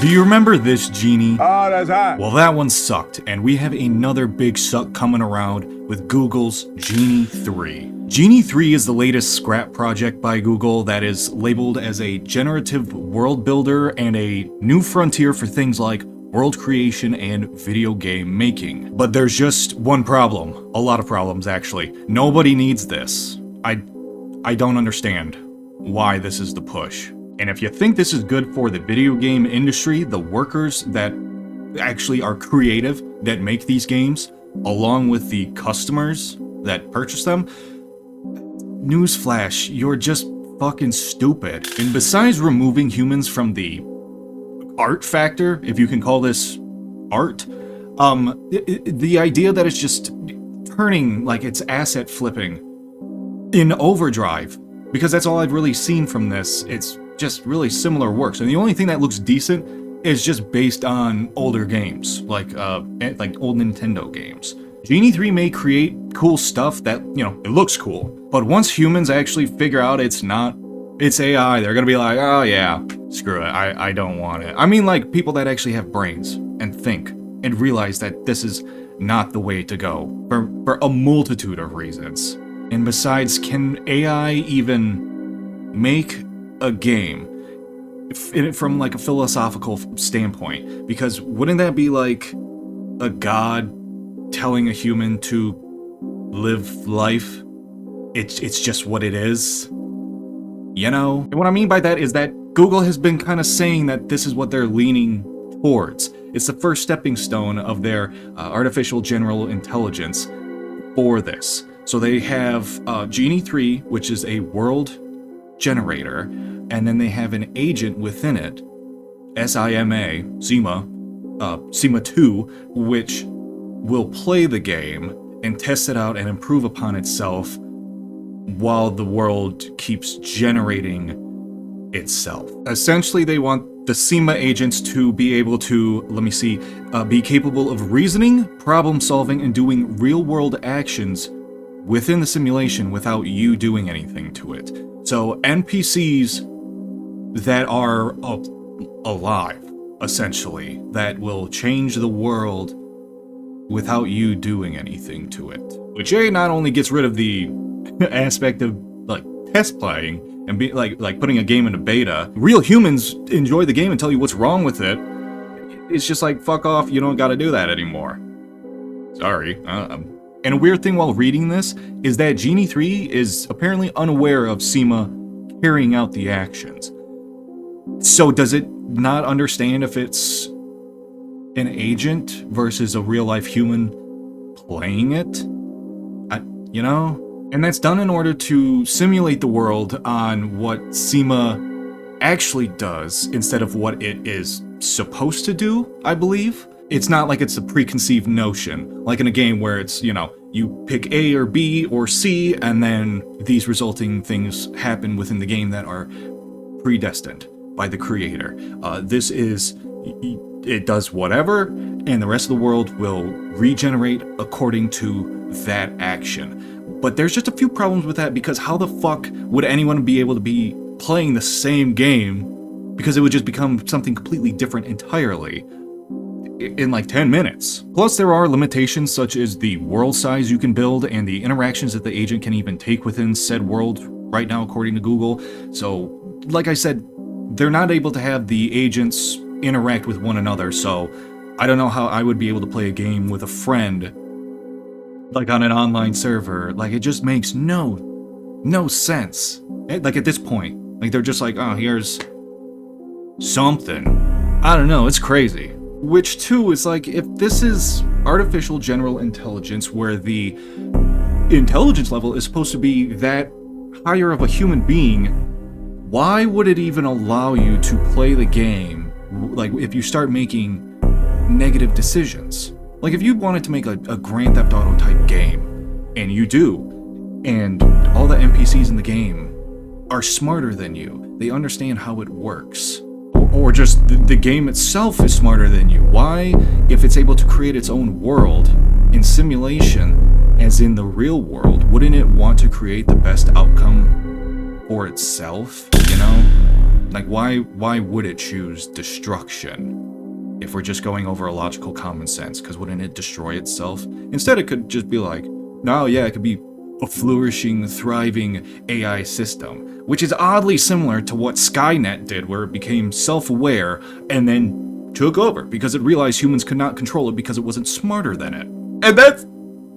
Do you remember this, Genie? Oh, that's hot. Well, that one sucked, and we have another big suck coming around with Google's Genie 3. Genie 3 is the latest scrap project by Google that is labeled as a generative world builder and a new frontier for things like world creation and video game making. But there's just one problem. A lot of problems, actually. Nobody needs this. I don't understand why this is the push. And if you think this is good for the video game industry, the workers that actually are creative, that make these games, along with the customers that purchase them, newsflash, you're just fucking stupid. And besides removing humans from the art factor, if you can call this art, the idea that it's just turning, like it's asset flipping in overdrive, because that's all I've really seen from this. It's just really similar works, and the only thing that looks decent is just based on older games, like old Nintendo games. Genie 3 may create cool stuff that, you know, it looks cool, but once humans actually figure out it's AI, they're gonna be like, oh yeah, screw it, I don't want it. I mean, like, people that actually have brains and think and realize that this is not the way to go for a multitude of reasons. And besides, can AI even make a game from like a philosophical standpoint? Because wouldn't that be like a god telling a human to live life? It's just what it is, you know? And what I mean by that is that Google has been kind of saying that this is what they're leaning towards. It's the first stepping stone of their artificial general intelligence for this. So they have Genie 3, which is a world generator, and then they have an agent within it, SIMA 2, which will play the game and test it out and improve upon itself while the world keeps generating itself. Essentially, they want the SIMA agents to be able to, be capable of reasoning, problem solving, and doing real-world actions within the simulation without you doing anything to it. So NPCs that are alive, essentially, that will change the world without you doing anything to it. Which not only gets rid of the aspect of like test playing and be like putting a game into beta. Real humans enjoy the game and tell you what's wrong with it. It's just like, fuck off, you don't gotta do that anymore. Sorry. And a weird thing while reading this is that Genie 3 is apparently unaware of SIMA carrying out the actions. So does it not understand if it's an agent versus a real-life human playing it? You know? And that's done in order to simulate the world on what SIMA actually does instead of what it is supposed to do, I believe. It's not like it's a preconceived notion, like in a game where it's, you know, you pick A or B or C, and then these resulting things happen within the game that are predestined by the creator. This is, it does whatever, and the rest of the world will regenerate according to that action. But there's just a few problems with that, because how the fuck would anyone be able to be playing the same game, because it would just become something completely different entirely in like 10 minutes. Plus, there are limitations such as the world size you can build and the interactions that the agent can even take within said world right now, according to Google. So, like I said, they're not able to have the agents interact with one another, so I don't know how I would be able to play a game with a friend, like on an online server. Like, it just makes no sense. Like, at this point, like, they're just like, oh, here's something. I don't know, it's crazy. Which, too, is like, if this is artificial general intelligence, where the intelligence level is supposed to be that higher of a human being, why would it even allow you to play the game, like, if you start making negative decisions? Like, if you wanted to make a Grand Theft Auto type game, and you do, and all the NPCs in the game are smarter than you, they understand how it works, or just the game itself is smarter than you. Why, if it's able to create its own world in simulation, as in the real world, wouldn't it want to create the best outcome for itself, you know? Like, why would it choose destruction if we're just going over a logical common sense? Because wouldn't it destroy itself? Instead, it could just be like, no, yeah, it could be a flourishing, thriving AI system, which is oddly similar to what Skynet did, where it became self-aware and then took over because it realized humans could not control it because it wasn't smarter than it. And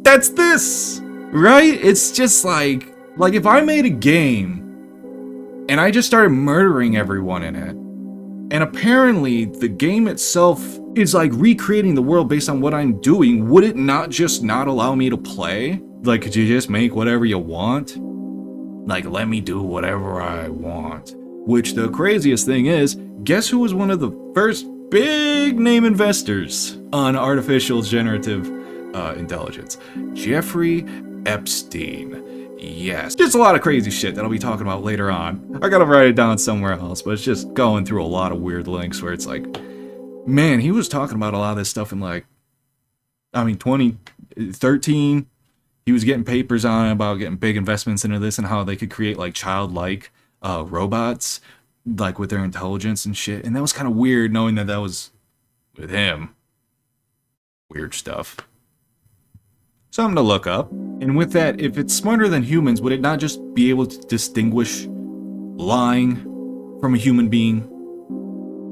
that's this, right? It's just like if I made a game and I just started murdering everyone in it, and apparently the game itself is like recreating the world based on what I'm doing, would it not just not allow me to play? Like, could you just make whatever you want? Like, let me do whatever I want. Which, the craziest thing is, guess who was one of the first big name investors on artificial generative intelligence? Jeffrey Epstein. Yes, just a lot of crazy shit that I'll be talking about later on. I gotta write it down somewhere else, but it's just going through a lot of weird links where it's like, man, he was talking about a lot of this stuff in 2013. He was getting papers on about getting big investments into this and how they could create like childlike robots, like with their intelligence and shit. And that was kind of weird knowing that was with him. Weird stuff. Something to look up. And with that, if it's smarter than humans, would it not just be able to distinguish lying from a human being?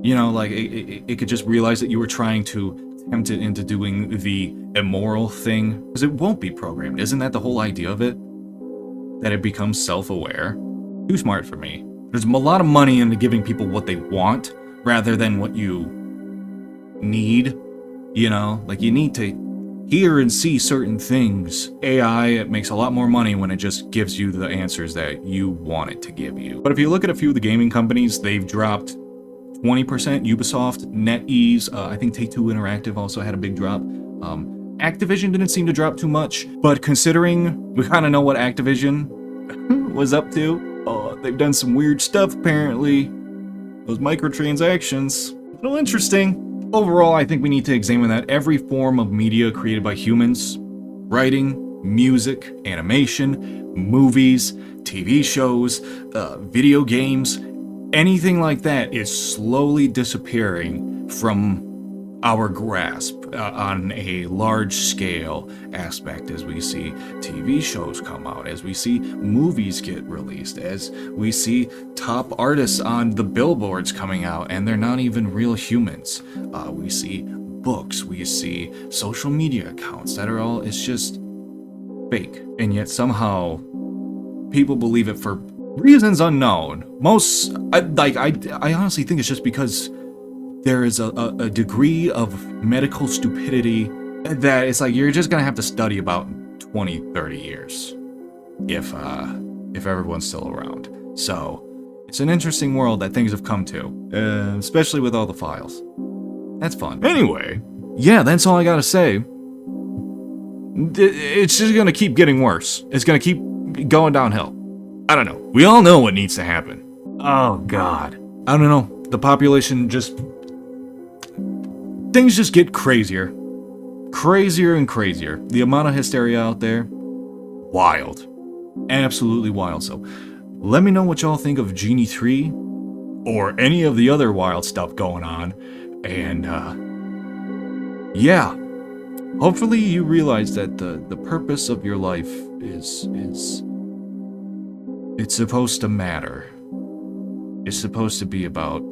You know, like it could just realize that you were trying to tempt it into doing the immoral thing. Because it won't be programmed. Isn't that the whole idea of it? That it becomes self-aware? Too smart for me. There's a lot of money into giving people what they want rather than what you need. You know, like you need to hear and see certain things. AI, it makes a lot more money when it just gives you the answers that you want it to give you. But if you look at a few of the gaming companies, they've dropped 20%. Ubisoft, NetEase, I think Take-Two Interactive also had a big drop. Activision didn't seem to drop too much, but considering we kind of know what Activision was up to, they've done some weird stuff apparently. Those microtransactions, a little interesting. Overall, I think we need to examine that every form of media created by humans, writing, music, animation, movies, TV shows, video games, anything like that is slowly disappearing from our grasp on a large scale aspect as we see TV shows come out, as we see movies get released, as we see top artists on the billboards coming out and they're not even real humans. We see books, we see social media accounts that are all, it's just fake. And yet somehow people believe it for reasons unknown. I honestly think it's just because there is a degree of medical stupidity that it's like you're just gonna have to study about 20, 30 years if everyone's still around. So it's an interesting world that things have come to, especially with all the files. That's fun. Anyway, yeah, that's all I gotta say. It's just gonna keep getting worse. It's gonna keep going downhill. I don't know. We all know what needs to happen. Oh God. I don't know. The population just... Things just get crazier. Crazier and crazier. The amount of hysteria out there, wild. Absolutely wild. So let me know what y'all think of Genie 3 or any of the other wild stuff going on. And yeah, hopefully you realize that the purpose of your life is it's supposed to matter. It's supposed to be about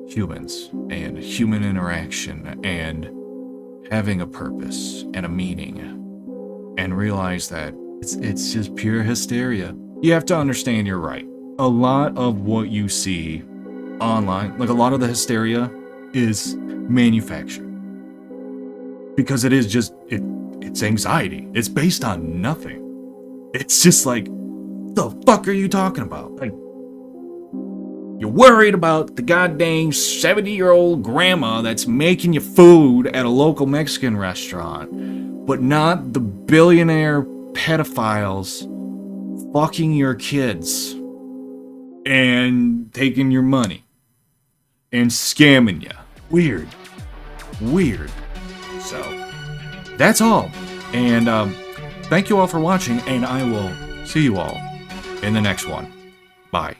humans and human interaction and having a purpose and a meaning, and realize that it's just pure hysteria. You have to understand you're right. A lot of what you see online, like a lot of the hysteria, is manufactured. Because it is just, it's anxiety. It's based on nothing. It's just like, the fuck are you talking about? Like, you're worried about the goddamn 70-year-old grandma that's making you food at a local Mexican restaurant, but not the billionaire pedophiles fucking your kids and taking your money and scamming you. Weird. So, that's all. And thank you all for watching, and I will see you all in the next one. Bye.